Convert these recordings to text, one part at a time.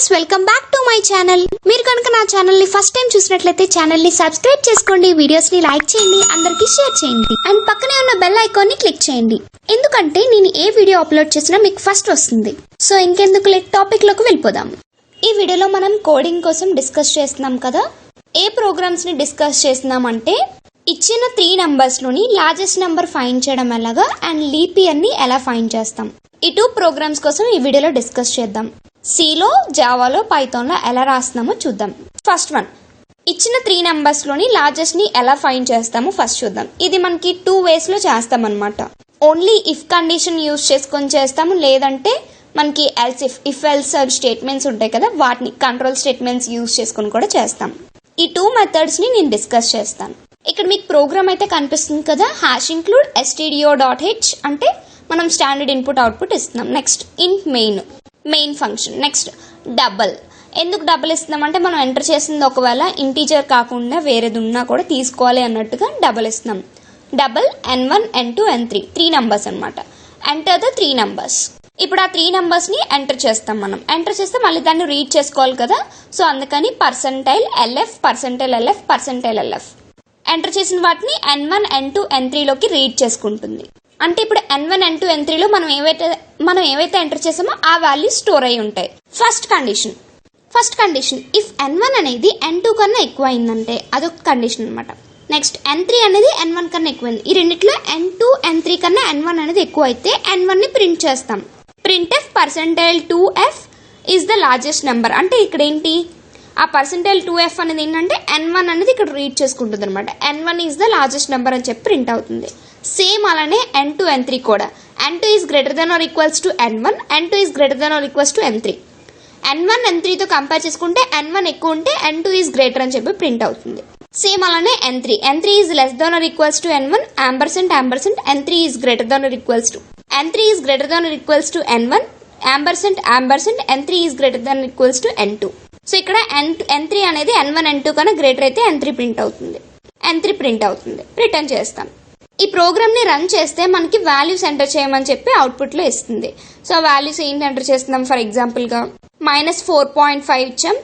Friends, welcome back to my channel. మీరు కనుక నా ఛానల్ ని ఫస్ట్ టైం చూసినట్లయితే ఛానల్ ని సబ్స్క్రైబ్ చేసుకోండి, వీడియోస్ ని లైక్ చేయండి, అందరికి షేర్ చేయండి అండ్ పక్కనే ఉన్న బెల్ ఐకాన్ ని క్లిక్ చేయండి. ఎందుకంటే నేను ఏ వీడియో అప్లోడ్ చేసినా మీకు ఫస్ట్ వస్తుంది. సో ఇంకెందుకు లేట్ టాపిక్ లోకి వెళ్ళిపోదాం. ఈ వీడియోలో మనం కోడింగ్ కోసం డిస్కస్ చేస్తున్నాం కదా. ఏ ప్రోగ్రామ్స్ ని డిస్కస్ చేస్తున్నాం అంటే ఇచ్చిన 3 నంబర్స్ లోని లార్జెస్ట్ నంబర్ ఫైండ్ చేయడం ఎలాగా అండ్ లీప్ ఇయర్ ని ఎలా ఫైండ్ చేస్తాం. ఈ 2 ప్రోగ్రామ్స్ కోసం ఈ వీడియోలో డిస్కస్ చేద్దాం. సిలో, జావాలో, పైథాన్లో ఎలా రాస్తున్నామో చూద్దాం. ఫస్ట్ వన్, ఇచ్చిన 3 నంబర్స్ లోని లార్జెస్ట్ ని ఎలా ఫైండ్ చేస్తామో ఫస్ట్ చూద్దాం. ఇది మనకి 2 వేస్ లో చేస్తాం అనమాట. ఓన్లీ ఇఫ్ కండిషన్ యూజ్ చేసుకొని చేస్తాము, లేదంటే మనకి ఎల్స్ ఇఫ్ ఎల్స్ స్టేట్మెంట్స్ ఉంటాయి కదా, వాటిని కంట్రోల్ స్టేట్మెంట్స్ యూజ్ చేసుకొని కూడా చేస్తాం. ఈ 2 మెథడ్స్ ని నేను డిస్కస్ చేస్తాను. ఇక్కడ మీకు ప్రోగ్రామ్ అయితే కనిపిస్తుంది కదా, #include stdio.h అంటే మనం స్టాండర్డ్ ఇన్పుట్ అవుట్పుట్ ఇస్తున్నాం. నెక్స్ట్ ఇంట్ మెయిన్ ఫంక్షన్. Next double. ఎందుకు డబల్ ఇస్తున్నాం అంటే మనం ఎంటర్ చేసింది ఒకవేళ ఇంటీజర్ కాకుండా వేరేది ఉన్నా కూడా తీసుకోవాలి అన్నట్టుగా డబల్ ఇస్తున్నాం. Double n1 n2 n3 3 numbers అనమాట. Enter the 3 numbers. ఇప్పుడు ఆ 3 నంబర్స్ ని ఎంటర్ చేస్తాం. మనం ఎంటర్ చేస్తే మళ్ళీ దాన్ని రీడ్ చేసుకోవాలి కదా, సో అందుకని %lf ఎంటర్ చేసిన వాటిని n1 n2 n3 లోకి రీడ్ చేసుకుంటుంది. అంటే ఇప్పుడు n1 n2 n3 లో మనం ఏవైతే ఎంటర్ చేసామో ఆ వాల్యూ స్టోర్ అయి ఉంటాయి. ఫస్ట్ కండిషన్ ఇఫ్ n1 అనేది n2 కన్నా ఎక్కువ అయిందంటే అదొక కండిషన్ అనమాట. నెక్స్ట్ n3 అనేది n1 కన్నా ఎక్కువైంది. ఈ రెండిట్లో n2 n3 కన్నా n1 అనేది ఎక్కువ అయితే n1 ని ప్రింట్ చేస్తాం. printf %2f is the largest number. అంటే ఇక్కడ ఏంటి, ఆ %2f అనేది ఏంటంటే n1 అనేది ఇక్కడ రీడ్ చేసుకుంటుంది అనమాట. n1 is the largest number అని చెప్పి ప్రింట్ అవుతుంది. సేమ్ అలానే n2 n3 కూడా n2 is greater than or equals to n1, n2 is greater than or equals to n3. n1 n3 తో కంపేర్ చేసుకుంటే n1 ఎక్కువ ఉంటే n2 ఈజ్ గ్రేటర్ అని చెప్పి ప్రింట్ అవుతుంది. సేమ్ అలానే n3 is less than or equals to n1 n3 is greater than or equals to n1 n3 is greater than equals to n2. So ఇక్కడ n3 అనేది n1 n2 కన్నా greater అయితే n3 print అవుతుంది. Return చేస్తాం. ఈ programme ని run చేస్తే మనకి వాల్యూస్ ఎంటర్ చేయమని చెప్పి అవుట్పుట్ లో ఇస్తుంది. సో వాల్యూస్ ఏంటి ఎంటర్ చేస్తున్నాం, ఫర్ ఎగ్జాంపుల్ గా -4.5 ఇచ్చాం,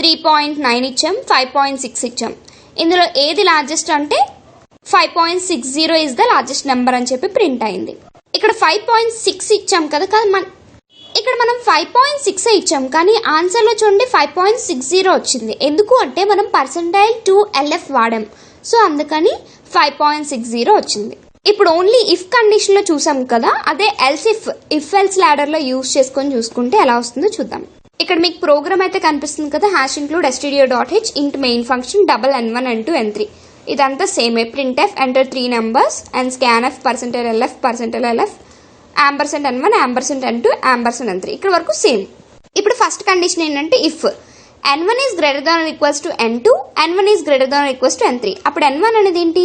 3.9 ఇచ్చాం, 5.6 ఇచ్చాం. ఇందులో ఏది లార్జెస్ట్ అంటే 5.60 ఇస్ ద లార్జెస్ట్ నెంబర్ అని చెప్పి ప్రింట్ అయింది. ఇక్కడ 5.6 ఇచ్చాం కదా, ఇక్కడ మనం 5.6 ఇచ్చాం కానీ ఆన్సర్ లో చూడండి 5.60 వచ్చింది. ఎందుకు అంటే మనం %2lf వాడాం, సో అందుకని 5.60 వచ్చింది. ఇప్పుడు ఓన్లీ ఇఫ్ కండిషన్ లో చూసాం కదా, అదే ఇఫ్ ఎల్స్ లాడర్ లో యూజ్ చేసుకొని చూసుకుంటే ఎలా వస్తుందో చూద్దాం. ఇక్కడ మీకు ప్రోగ్రామ్ అయితే కనిపిస్తుంది కదా, #include stdio.h int main function double n1 n2 n3. ఇదంతా సేమే. printf enter 3 numbers and scanf %lf %n1 %n2 %n3. ఇక్కడ వరకు సేమ్. ఇప్పుడు ఫస్ట్ కండిషన్ ఏంటంటే if n1 is greater than equals to n2, n1 is greater than equals to n3. అప్పుడు n1 అనేది ఏంటి,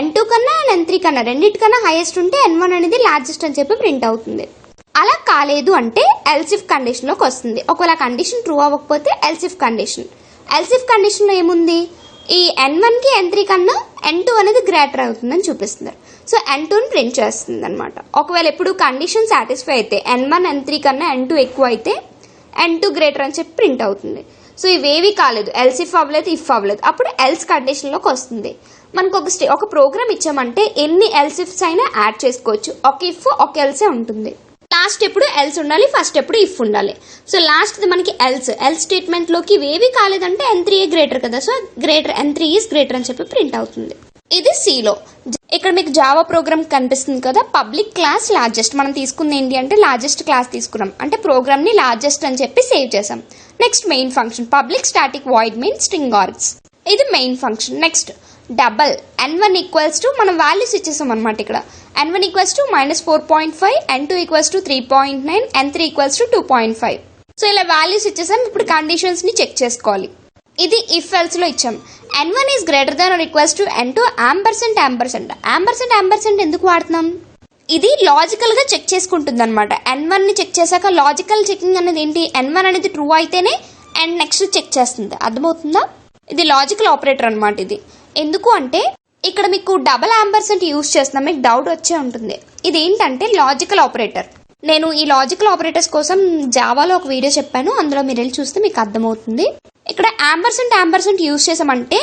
n2 కన్నా n3 కన్నా రెండింటికన్నా హైయెస్ట్ ఉంటే n1 అనేది లార్జెస్ట్ అని చెప్పి ప్రింట్ అవుతుంది. అలా కాలేదు అంటే ఎల్స్ ఇఫ్ కండిషన్ లోకి వస్తుంది. ఒకవేళ కండిషన్ ట్రూ అవ్వకపోతే ఎల్స్ ఇఫ్ కండిషన్ లో ఏముంది, ఈ n1 కి n3 కన్నా n2 అనేది గ్రేటర్ అవుతుందని చూపిస్తున్నారు. సో n2 ని ప్రింట్ చేస్తుంది అనమాట. ఒకవేళ ఎప్పుడు కండిషన్ సాటిస్ఫై అయితే n1 n3 కన్నా n2 ఎక్కువ అయితే n2 గ్రేటర్ అని చెప్పి ప్రింట్ అవుతుంది. సో ఇవేవి కాలేదు, ఎల్స్ ఇఫ్ అవ్వలేదు, ఇఫ్ అవ్వలేదు, అప్పుడు ఎల్స్ కండిషన్ లోకి వస్తుంది. మనకు ఒక ప్రోగ్రామ్ ఇచ్చామంటే ఎన్ని ఎల్స్ ఇఫ్స్ అయినా యాడ్ చేసుకోవచ్చు. ఒక ఇఫ్ ఒక ఎల్సే ఉంటుంది. లాస్ట్ ఎప్పుడు ఎల్స్ ఉండాలి, ఫస్ట్ ఎప్పుడు ఇఫ్ ఉండాలి. సో లాస్ట్ మనకి ఎల్స్ స్టేట్మెంట్ లోకి ఇవేవి కాలేదంటే n3 గ్రేటర్ కదా, సో n3 ఈజ్ గ్రేటర్ అని చెప్పి ప్రింట్ అవుతుంది. ఇది సిలో. ఇక్కడ మీకు జావా ప్రోగ్రామ్ కనిపిస్తుంది కదా, పబ్లిక్ క్లాస్ లార్జెస్ట్. మనం తీసుకుంది ఏంటి అంటే లార్జెస్ట్ క్లాస్ తీసుకున్నాం, అంటే ప్రోగ్రామ్ ని లార్జెస్ట్ అని చెప్పి సేవ్ చేసాం. Next main function public static void main string args, ఇది main function. Next double n1 equals to మనం వాల్యూస్ ఇచ్చేసాం అనమాట. ఇక్కడ n1 equals to -4.5, n2 equals to 3.9, n3 equals to 2.5. So ఇలా వాల్యూస్ ఇచ్చేసాం. ఇప్పుడు కండిషన్స్ ని చెక్ చేసుకోవాలి. ఇది ఇఫ్ ఎల్స్ లో ఇచ్చాం. n1 is greater than or equals to n2 &&. ఎందుకు వాడుతున్నాం, ఇది లాజికల్ గా చెక్ చేసుకుంటుంది అనమాట. n1 ని చెక్ చేశాక లాజికల్ చెకింగ్ అనేది ఏంటి, n1 అనేది ట్రూ అయితేనే అండ్ నెక్స్ట్ చెక్ చేస్తుంది. అర్థమవుతుందా, ఇది లాజికల్ ఆపరేటర్ అనమాట. ఇది ఎందుకు అంటే ఇక్కడ మీకు && యూజ్ చేస్తున్నాం, మీకు డౌట్ వచ్చే ఉంటుంది. ఇది ఏంటంటే లాజికల్ ఆపరేటర్. నేను ఈ లాజికల్ ఆపరేటర్స్ కోసం జావాలో ఒక వీడియో చెప్పాను, అందులో మీరు వెళ్ళి చూస్తే మీకు అర్థమవుతుంది. ఇక్కడ యాంపర్సెంట్ యూజ్ చేసామంటే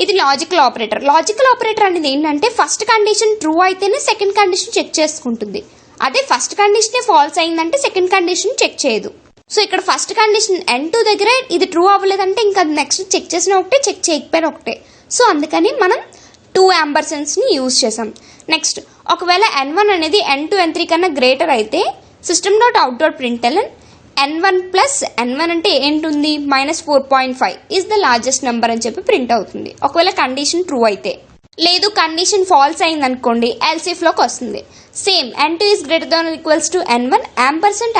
ఇది లాజికల్ ఆపరేటర్. లాజికల్ ఆపరేటర్ అనేది ఏంటంటే ఫస్ట్ కండిషన్ ట్రూ అయితేనే సెకండ్ కండిషన్ చెక్ చేసుకుంటుంది. అదే ఫస్ట్ కండిషన్ ఫాల్స్ అయిందంటే సెకండ్ కండిషన్ చెక్ చేయదు. సో ఇక్కడ ఫస్ట్ కండిషన్ N2 దగ్గర ఇది ట్రూ అవ్వలేదంటే ఇంకా నెక్స్ట్ చెక్ చేసిన ఒకటే, చెక్ చేయకపోయినా ఒకటే. సో అందుకని మనం 2 యాంపర్సెంట్స్ ని యూజ్ చేసాం. నెక్స్ట్ ఒకవేళ N1 అనేది N2 N3 కన్నా గ్రేటర్ అయితే system.out.println N1 ప్లస్ N1 అంటే ఏంటుంది -4.5 ఈజ్ ద లార్జెస్ట్ నెంబర్ అని చెప్పి ప్రింట్ అవుతుంది. ఒకవేళ కండిషన్ ట్రూ అయితే. లేదు కండిషన్ ఫాల్స్ అయింది అనుకోండి ఎల్సిఫ్ లోకి వస్తుంది. Same N2 is greater than or equals to N1 ampersand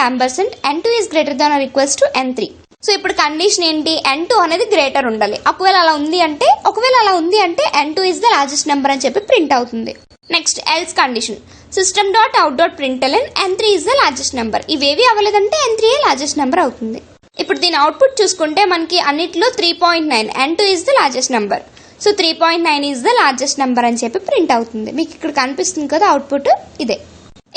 N2 is greater than or equals to N3. So ఇప్పుడు కండిషన్ ఏంటి, N2 అనేది గ్రేటర్ ఉండాలి. ఒకవేళ అలా ఉంది అంటే N2 is the largest number అని చెప్పి ప్రింట్ అవుతుంది. Next else condition system.out.println N3 is the largest number. ఇవేవి అవ్వలేదంటే N3 లార్జెస్ట్ నెంబర్ అవుతుంది. ఇప్పుడు దీని అవుట్పుట్ చూసుకుంటే మనకి అన్నిట్లో 3.9 N2 is the largest number. So 3.9 is the largest number అని చెప్పి ప్రింట్ అవుతుంది. మీకు ఇక్కడ కనిపిస్తుంది కదా అవుట్పుట్ ఇదే.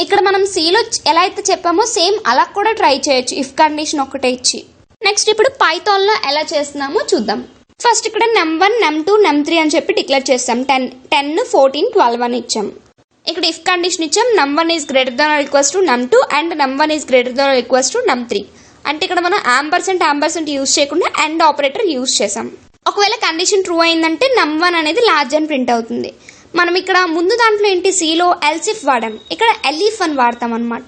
ఇక్కడ మనం Cలో ఎలా అయితే చెప్పామో సేమ్ అలా కూడా ట్రై చేయొచ్చు ఇఫ్ కండిషన్ ఒకటే ఇచ్చి. నెక్స్ట్ ఇప్పుడు పైథాన్ లో ఎలా చేస్తున్నామో చూద్దాం. ఫస్ట్ ఇక్కడ num1 num2 num3 అని చెప్పి డిక్లేర్ చేస్తాం. 10 14 12 అని ఇచ్చాం. ఇక్కడ ఇఫ్ కండిషన్ ఇచ్చాం num1 is greater than or equals to num2 and num1 is greater than or equals to num3. అంటే ఇక్కడ మనం యాంపర్సెంట్ యూజ్ చేయకుండా అండ్ ఆపరేటర్ యూజ్ చేసాం. ఒకవేళ కండిషన్ ట్రూ అయిందంటే num1 అనేది లార్జ్ అని ప్రింట్ అవుతుంది. మనం ఇక్కడ ముందు దాంట్లో ఏంటి Cలో ఎల్సిఫ్ వాడాం, ఇక్కడ ఎలీఫ్ అని వాడతాం అనమాట.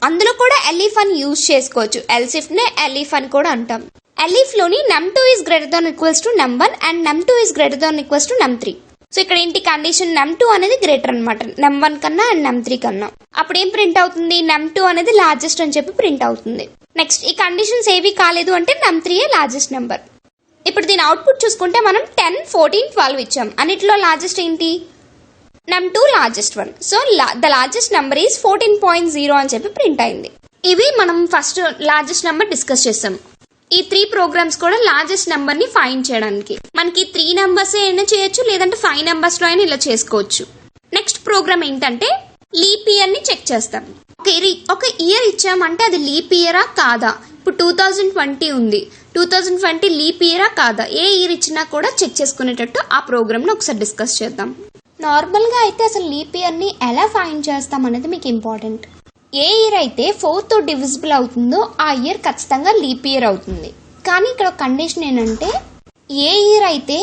అందులో కూడా ఎలీఫ్ అని యూజ్ చేసుకోవచ్చు. ఎల్సిఫ్ నే ఎలీఫ్ అని కూడా అంటాం. ఎలీఫ్ లోని num2 is greater than equals to num1 and num2 is greater than equals to num3. So ఇక్కడ ఏంటి కండిషన్ num2 అనేది గ్రేటర్ అనమాట num1 కన్నా అండ్ num3 కన్నా. అప్పుడు ఏం ప్రింట్ అవుతుంది, num2 అనేది లార్జెస్ట్ అని చెప్పి ప్రింట్ అవుతుంది. నెక్స్ట్ ఈ కండిషన్స్ ఏవి కాలేదు అంటే num3 లార్జెస్ట్ నెంబర్. ఇప్పుడు దీని అవుట్పుట్ చూసుకుంటే మనం 10 14 12 ఇచ్చాం. అన్నిట్లో లార్జెస్ట్ ఏంటి num2 largest one. So the largest number is 14.0 అని చెప్పి ప్రింట్ అయింది. ఇవి మనం ఫస్ట్ లార్జెస్ట్ నెంబర్ డిస్కస్ చేస్తాం. ఈ 3 ప్రోగ్రామ్స్ కూడా లార్జెస్ట్ నెంబర్ ని ఫైండ్ చేయడానికి. మనకి 3 నెంబర్స్ అయినా చేయొచ్చు, లేదంటే 5 నెంబర్స్ లో అయినా ఇలా చేసుకోవచ్చు. నెక్స్ట్ ప్రోగ్రామ్ ఏంటంటే లీప్ ఇయర్ ని చెక్ చేస్తాం. ఒక ఇయర్ ఇచ్చామంటే అది లీప్ ఇయరా కాదా. ఇప్పుడు 2020 ఉంది, 2020 లీప్ ఇయరా కాదా, ఏ ఇయర్ ఇచ్చినా కూడా చెక్ చేసుకునేటట్టు ఆ ప్రోగ్రామ్ ని ఒకసారి డిస్కస్ చేద్దాం. నార్మల్ గా అయితే అసలు లీప్ ఇయర్ ని ఎలా ఫైండ్ చేస్తాం అనేది మీకు ఇంపార్టెంట్. ఏ ఇయర్ అయితే 4 తో డివిజిబుల్ అవుతుందో ఆ ఇయర్ ఖచ్చితంగా లీప్ ఇయర్ అవుతుంది. కానీ ఇక్కడ కండిషన్ ఏంటంటే ఏ ఇయర్ అయితే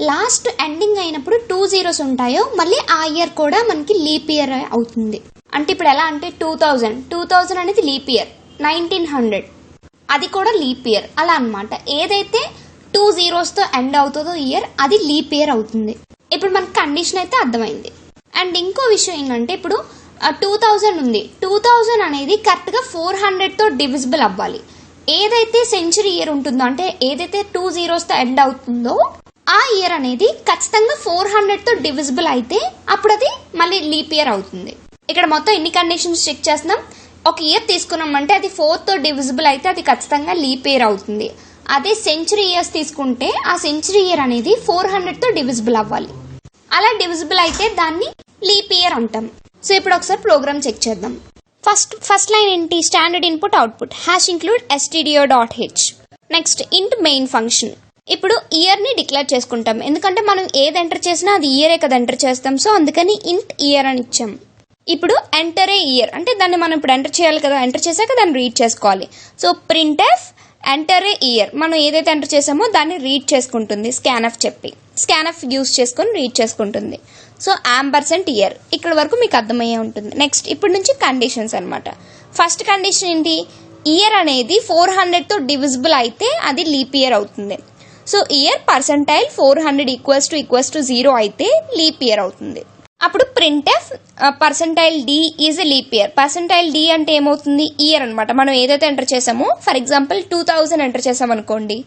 లాస్ట్ ఎండింగ్ అయినప్పుడు 2 zeros ఉంటాయో మళ్ళీ ఆ ఇయర్ కూడా మనకి లీప్ ఇయర్ అవుతుంది. అంటే ఇప్పుడు ఎలా అంటే 2000 అనేది లీప్ ఇయర్, 1900 అది కూడా లీప్ ఇయర్, అలా అన్నమాట. ఏదైతే 2 zeros తో ఎండ్ అవుతుందో ఇయర్ అది లీప్ ఇయర్ అవుతుంది. ఇప్పుడు మనకి కండిషన్ అయితే అర్థమైంది. అండ్ ఇంకో విషయం ఏంటంటే ఇప్పుడు 2000 ఉంది, 2000 అనేది కరెక్ట్ గా 400 తో డివిజిబుల్ అవ్వాలి. ఏదైతే సెంచరీ ఇయర్ ఉంటుందో అంటే ఏదైతే 2 zeros తో ఎండ్ అవుతుందో ఆ ఇయర్ అనేది ఖచ్చితంగా 400 తో డివిజిబుల్ అయితే అప్పుడు అది మళ్ళీ లీప్ ఇయర్ అవుతుంది. ఇక్కడ మొత్తం ఎన్ని కండిషన్స్ చెక్ చేస్తున్నాం. ఒక ఇయర్ తీసుకున్నామంటే అది 4 తో డివిజిబుల్ అయితే అది ఖచ్చితంగా లీప్ ఇయర్ అవుతుంది. అదే సెంచరీ ఇయర్స్ తీసుకుంటే ఆ సెంచరీ ఇయర్ అనేది 400 తో డివిజిబుల్ అవ్వాలి. అలా డివిజిబుల్ అయితే దాన్ని లీప్ ఇయర్ అంటాం. సో ఇప్పుడు ఒకసారి ప్రోగ్రామ్ చెక్ చేద్దాం. ఫస్ట్ లైన్ ఏంటి, standard input output #include stdio.h. Next ఇంట్ మెయిన్ ఫంక్షన్. ఇప్పుడు ఇయర్ ని డిక్లేర్ చేసుకుంటాం, ఎందుకంటే మనం ఏది ఎంటర్ చేసినా అది ఇయరే కదా ఎంటర్ చేస్తాం. సో అందుకని ఇంట్ ఇయర్ అని ఇచ్చాం. ఇప్పుడు ఎంటర్ ఏ ఇయర్ అంటే దాన్ని మనం ఇప్పుడు ఎంటర్ చేయాలి కదా, ఎంటర్ చేశాక దాన్ని రీడ్ చేసుకోవాలి. So printf enter a year, మనం ఏదైతే ఎంటర్ చేసామో దాన్ని రీడ్ చేసుకుంటుంది. స్కాన్ఎఫ్ యూజ్ చేసుకొని రీడ్ చేసుకుంటుంది. సో యాంపర్సెంట్ ఇయర్ ఇక్కడ వరకు మీకు అర్థమయ్యే ఉంటుంది. నెక్స్ట్ ఇప్పుడు నుంచి కండిషన్స్ అనమాట. ఫస్ట్ కండిషన్ ఏంటి, ఇయర్ అనేది 400 తో డివిజిబుల్ అయితే అది లీప్ ఇయర్ అవుతుంది. So year percentile 400 equals to 0 అయితే లీప్ ఇయర్ అవుతుంది. అప్పుడు printf percentile d is a leap year. Percentile d అంటే ఏమవుతుంది, ఇయర్ అనమాట. మనం ఏదైతే ఎంటర్ చేసామో ఫర్ ఎగ్జాంపుల్ 2000 ఎంటర్ చేసాం అనుకోండి,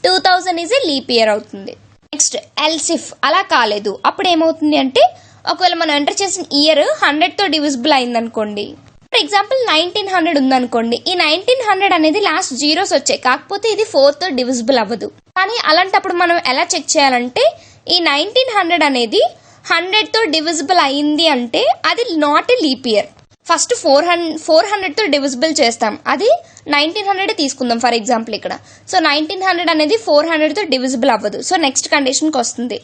2000 ఈజ్ ఎ లీప్ ఇయర్ అవుతుంది. నెక్స్ట్ ఎల్సిఫ్ అలా కాలేదు, అప్పుడు ఏమవుతుంది అంటే ఒకవేళ మనం ఎంటర్ చేసిన ఇయర్ 100 తో డివిజిబుల్ అయింది అనుకోండి, ఫర్ ఎగ్జాంపుల్ 1900 ఉందనుకోండి, ఈ 1900 అనేది లాస్ట్ జీరోస్ వచ్చాయి, కాకపోతే ఇది 4 తో డివిజిబుల్ అవ్వదు. కానీ అలాంటప్పుడు మనం ఎలా చెక్ చేయాలంటే ఈ 1900 అనేది 100 తో డివిజిబుల్ అయింది అంటే అది not a leap year. First 400తో డివిజిబుల్ చేస్తాం. అది 1900 తీసుకుందాం ఫర్ ఎగ్జాంపుల్ ఇక్కడ. సో 1900 అనేది 400తో డివిజిబుల్ అవ్వదు. సో నెక్స్ట్ కండిషన్కి వస్తుంది.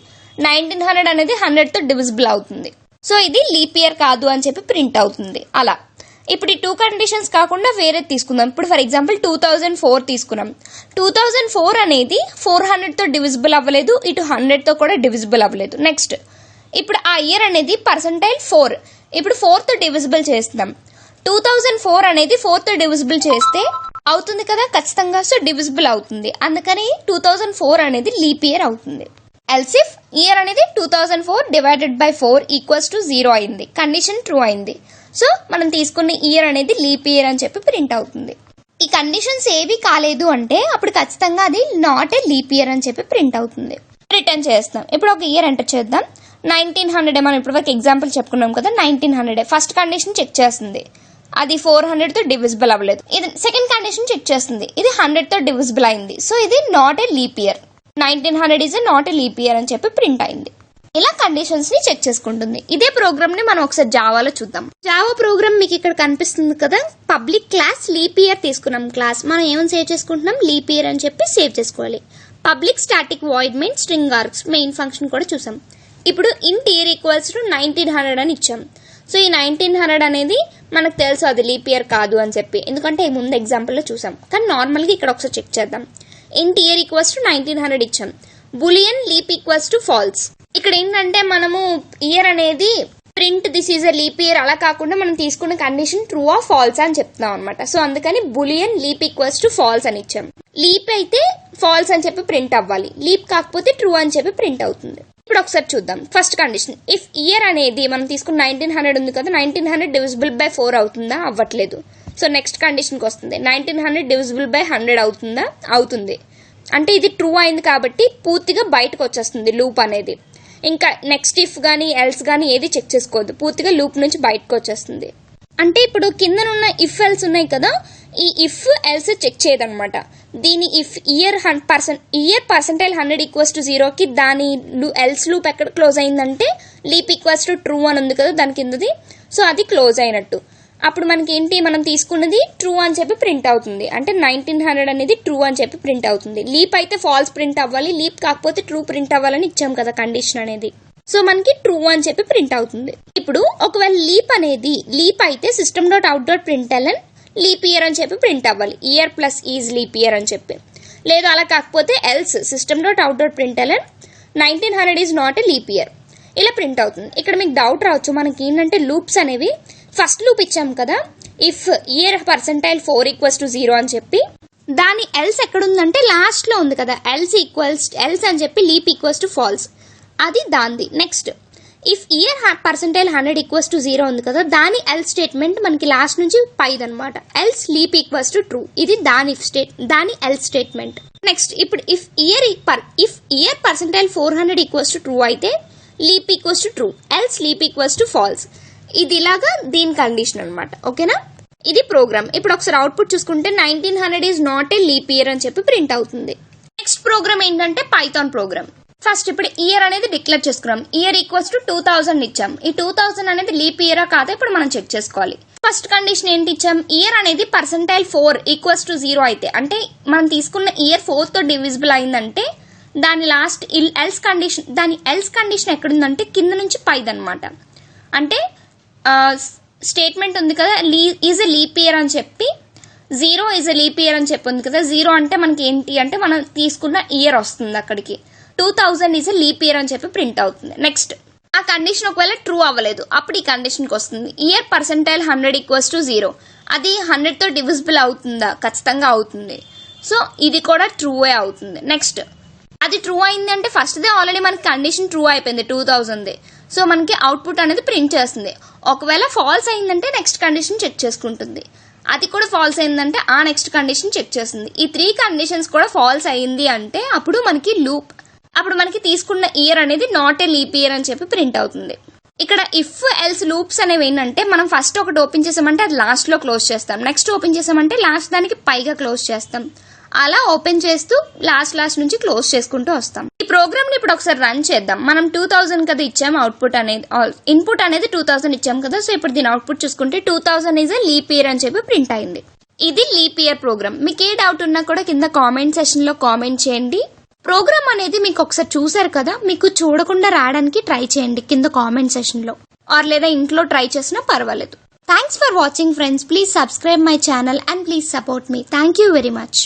1900 అనేది 100తో డివిజిబుల్ అవుతుంది. సో ఇది లీప్ ఇయర్ కాదు అని చెప్పి ప్రింట్ అవుతుంది. అలా ఇప్పుడు ఈ 2 కండిషన్స్ కాకుండా వేరేది తీసుకుందాం. ఇప్పుడు ఫర్ ఎగ్జాంపుల్ 2004 తీసుకున్నాం. 2004 అనేది 400తో డివిజిబుల్ అవ్వలేదు, ఇటు 100తో కూడా డివిజిబుల్ అవ్వలేదు. నెక్స్ట్ ఇప్పుడు ఆ ఇయర్ అనేది పర్సెంటైల్ 4. ఇప్పుడు 4తో డివిజిబుల్ చేస్తున్నాం. 2004 అనేది 4తో డివిజిబుల్ చేస్తే అవుతుంది కదా ఖచ్చితంగా. సో డివిజిబుల్ అవుతుంది, అందుకని 2004 అనేది లీప్ ఇయర్ అవుతుంది. ఎల్స్ ఇఫ్ ఇయర్ అనేది 2004 డివైడెడ్ బై 4 ఈక్వల్స్ టు 0 అయింది, కండిషన్ ట్రూ అయింది. సో మనం తీసుకున్న ఇయర్ అనేది లీప్ ఇయర్ అని చెప్పి ప్రింట్ అవుతుంది. ఈ కండిషన్స్ ఏవి కాలేదు అంటే అప్పుడు ఖచ్చితంగా అది నాట్ ఏ లీప్ ఇయర్ అని చెప్పి ప్రింట్ అవుతుంది. రిటర్న్ చేస్తాం. ఇప్పుడు ఒక ఇయర్ ఎంటర్ చేద్దాం. 1900 మనం ఇప్పుడు వరకు ఎగ్జాంపుల్ చెప్పుకున్నాం కదా. 1900 ఫస్ట్ కండిషన్ చెక్ చేస్తుంది, అది 400తో డివిజిబుల్ అవ్వలేదు. ఇది సెకండ్ కండిషన్ చెక్ చేస్తుంది, ఇది 100తో డివిజిబుల్ అయింది. సో ఇది not a leap year. 1900 is not a leap year అని చెప్పి ప్రింట్ అయింది. ఇలా కండిషన్స్ ని చెక్ చేసుకుంటుంది. ఇదే ప్రోగ్రామ్ ని మనం ఒకసారి జావాలో చూద్దాం. జావా ప్రోగ్రామ్ మీకు ఇక్కడ కనిపిస్తుంది కదా. పబ్లిక్ క్లాస్ లీప్ ఇయర్ తీసుకున్నాం. క్లాస్ మనం ఏమని సేవ్ చేసుకుంటున్నాం, లీప్ ఇయర్ అని చెప్పి సేవ్ చేసుకోవాలి. Public static void main string args main function కూడా చూసాం. ఇప్పుడు ఇంట్ ఇయర్ ఈక్వల్స్ టు 1900 అని ఇచ్చాం. సో ఈ 1900 అనేది మనకు తెలుసు అది లీప్ ఇయర్ కాదు అని చెప్పి, ఎందుకంటే ముందు ఎగ్జాంపుల్లో చూసాం. కానీ నార్మల్గా ఇక్కడ ఒకసారి చెక్ చేద్దాం. ఇంట్ ఇయర్ ఈక్వల్స్ టు 1900 ఇచ్చాం. Boolean leap equals to false. ఇక్కడ ఏంటంటే మనము ఇయర్ అనేది print this is a leap year అలా కాకుండా మనం తీసుకున్న కండిషన్ ట్రూ ఆ ఫాల్స్ అని చెప్తున్నాం అనమాట. సో అందుకని boolean leap equals to false అని ఇచ్చాం. లీప్ అయితే ఫాల్స్ అని చెప్పి ప్రింట్ అవ్వాలి, లీప్ కాకపోతే ట్రూ అని చెప్పి ప్రింట్ అవుతుంది. ఇప్పుడు ఒకసారి చూద్దాం. ఫస్ట్ కండిషన్ ఇఫ్ ఇయర్ అనేది మనం తీసుకున్న 1900 ఉంది కదా, 1900 డివిజిబుల్ బై 4 అవుతుందా, అవ్వట్లేదు. సో నెక్స్ట్ కండిషన్కి వస్తుంది. 1900 డివిజిబుల్ బై 100 అవుతుందా, అవుతుంది. అంటే ఇది ట్రూ అయింది కాబట్టి పూర్తిగా బయటకు వచ్చేస్తుంది లూప్ అనేది. ఇంకా నెక్స్ట్ ఇఫ్ కానీ ఎల్స్ కానీ ఏది చెక్ చేసుకోవద్దు, పూర్తిగా లూప్ నుంచి బయటకు వచ్చేస్తుంది. అంటే ఇప్పుడు కిందనున్న ఇఫ్ ఎల్స్ ఉన్నాయి కదా, ఈ ఇఫ్ ఎల్స్ చెక్ చేయదనమాట. దీని if year percentile 100 equals to 0కి దాని ఎల్స్ లూప్ ఎక్కడ క్లోజ్ అయిందంటే లీప్ ఈక్వల్స్ టు ట్రూ అని ఉంది కదా దాని కిందది. సో అది క్లోజ్ అయినట్టు. అప్పుడు మనకి ఏంటి, మనం తీసుకున్నది ట్రూ అని చెప్పి ప్రింట్ అవుతుంది. అంటే 1900 అనేది ట్రూ అని చెప్పి ప్రింట్ అవుతుంది. లీప్ అయితే ఫాల్స్ ప్రింట్ అవ్వాలి, లీప్ కాకపోతే ట్రూ ప్రింట్ అవ్వాలని ఇచ్చాం కదా కండిషన్ అనేది. సో మనకి ట్రూ అని చెప్పి ప్రింట్ అవుతుంది. ఇప్పుడు ఒకవేళ లీప్ అయితే system dot out dot println leap year అని చెప్పి ప్రింట్ అవ్వాలి, year plus is leap year అని చెప్పి. లేదు అలా కాకపోతే else system dot out dot println 1900 is not a leap year ఇలా ప్రింట్ అవుతుంది. ఇక్కడ మీకు డౌట్ రావచ్చు, మనకి ఏంటంటే లూప్స్ అనేవి ఫస్ట్ లూప్ ఇచ్చాం కదా, if year percentile 4 equals to 0 అని చెప్పి దాని ఎల్స్ ఎక్కడుందంటే లాస్ట్ లో ఉంది కదా, ఎల్స్ అని చెప్పి లీప్ ఈక్వల్స్ టు ఫాల్స్, అది దాంది. Next if year percentile 100 equals to 0 ఉంది కదా, దాని ఎల్ స్టేట్మెంట్ మనకి లాస్ట్ నుంచి పైదనమాట. Else leap equals to true, ఇది దాని ఎల్ స్టేట్మెంట్. నెక్స్ట్ ఇప్పుడు if year percentile 400 equals to true అయితే leap equals to true, else leap equals to false. ఇది ఇలాగా దీని కండిషన్ అనమాట. ఓకేనా, ఇది ప్రోగ్రామ్. ఇప్పుడు ఒకసారి అవుట్పుట్ చూసుకుంటే 1900 is not a leap year అని చెప్పి ప్రింట్ అవుతుంది. నెక్స్ట్ ప్రోగ్రామ్ ఏంటంటే పైథాన్ ప్రోగ్రామ్. ఫస్ట్ ఇప్పుడు ఇయర్ అనేది డిక్లేర్ చేసుకున్నాం. ఇయర్ ఈక్వల్స్ టు 2000 ఇచ్చాం. ఈ 2000 అనేది లీప్ ఇయరా కాదా ఇప్పుడు మనం చెక్ చేసుకోవాలి. ఫస్ట్ కండిషన్ ఏంటి ఇచ్చాం, ఇయర్ అనేది పర్సెంటైల్ 4 ఈక్వల్స్ టు 0 అయితే, అంటే మనం తీసుకున్న ఇయర్ 4తో డివిజిబుల్ అయిందంటే దాని లాస్ట్ ఎల్స్ కండిషన్ ఎక్కడుందంటే కింద నుంచి పైదనమాట. అంటే స్టేట్మెంట్ ఉంది కదా, ఈజ్ ఎ లీప్ ఇయర్ అని చెప్పి 0 ఈజ్ ఎ లీప్ ఇయర్ అని చెప్పి ఉంది కదా. 0 అంటే మనకి ఏంటి అంటే మనం తీసుకున్న ఇయర్ వస్తుంది అక్కడికి. 2000 ఈజ్ ఎ లీప్ ఇయర్ అని చెప్పి ప్రింట్ అవుతుంది. నెక్స్ట్ ఆ కండిషన్ ఒకవేళ ట్రూ అవ్వలేదు, అప్పుడు ఈ కండిషన్కి వస్తుంది. ఇయర్ పర్సెంటైల్ 100 ఈక్వల్స్ టు 0, అది 100తో డివిజిబుల్ అవుతుందా, ఖచ్చితంగా అవుతుంది. సో ఇది కూడా ట్రూవే అవుతుంది. నెక్స్ట్ అది ట్రూ అయింది అంటే ఫస్ట్దే ఆల్రెడీ మనకి కండిషన్ ట్రూ అయిపోయింది 2000దే. సో మనకి అవుట్పుట్ అనేది ప్రింట్ చేస్తుంది. ఒకవేళ ఫాల్స్ అయిందంటే నెక్స్ట్ కండిషన్ చెక్ చేసుకుంటుంది. అది కూడా ఫాల్స్ అయిందంటే ఆ నెక్స్ట్ కండిషన్ చెక్ చేస్తుంది. ఈ 3 కండిషన్స్ కూడా ఫాల్స్ అయింది అంటే అప్పుడు మనకి తీసుకున్న ఇయర్ అనేది నాట్ ఏ లీప్ ఇయర్ అని చెప్పి ప్రింట్ అవుతుంది. ఇక్కడ ఇఫ్ ఎల్స్ లూప్స్ అనేవి ఏంటంటే మనం ఫస్ట్ ఒకటి ఓపెన్ చేసామంటే అది లాస్ట్ లో క్లోజ్ చేస్తాం, నెక్స్ట్ ఓపెన్ చేసామంటే లాస్ట్ దానికి పైగా క్లోజ్ చేస్తాం. అలా ఓపెన్ చేస్తూ లాస్ట్ నుంచి క్లోజ్ చేసుకుంటూ వస్తాం. ప్రోగ్రామ్ ని ఇప్పుడు ఒకసారి రన్ చేద్దాం. మనం 2000 కదా ఇచ్చాం అవుట్పుట్ అనేది, ఇన్పుట్ అనేది 2000 ఇచ్చాం కదా. సో ఇప్పుడు దీని అవుట్పుట్ చూసుకుంటే 2000 ఈజ్ లీప్ ఇయర్ అని చెప్పి ప్రింట్ అయింది. ఇది లీప్ ఇయర్ ప్రోగ్రామ్. మీకు ఏ డౌట్ ఉన్నా కూడా కింద కామెంట్ సెషన్ లో కామెంట్ చేయండి. ప్రోగ్రామ్ అనేది మీకు ఒకసారి చూసారు కదా, మీకు చూడకుండా రాయడానికి ట్రై చేయండి కింద కామెంట్ సెషన్ లో, ఆర్ లేదా ఇంట్లో ట్రై చేసినా పర్వాలేదు. Thanks for watching friends. Please subscribe my channel and please support me. Thank you very much.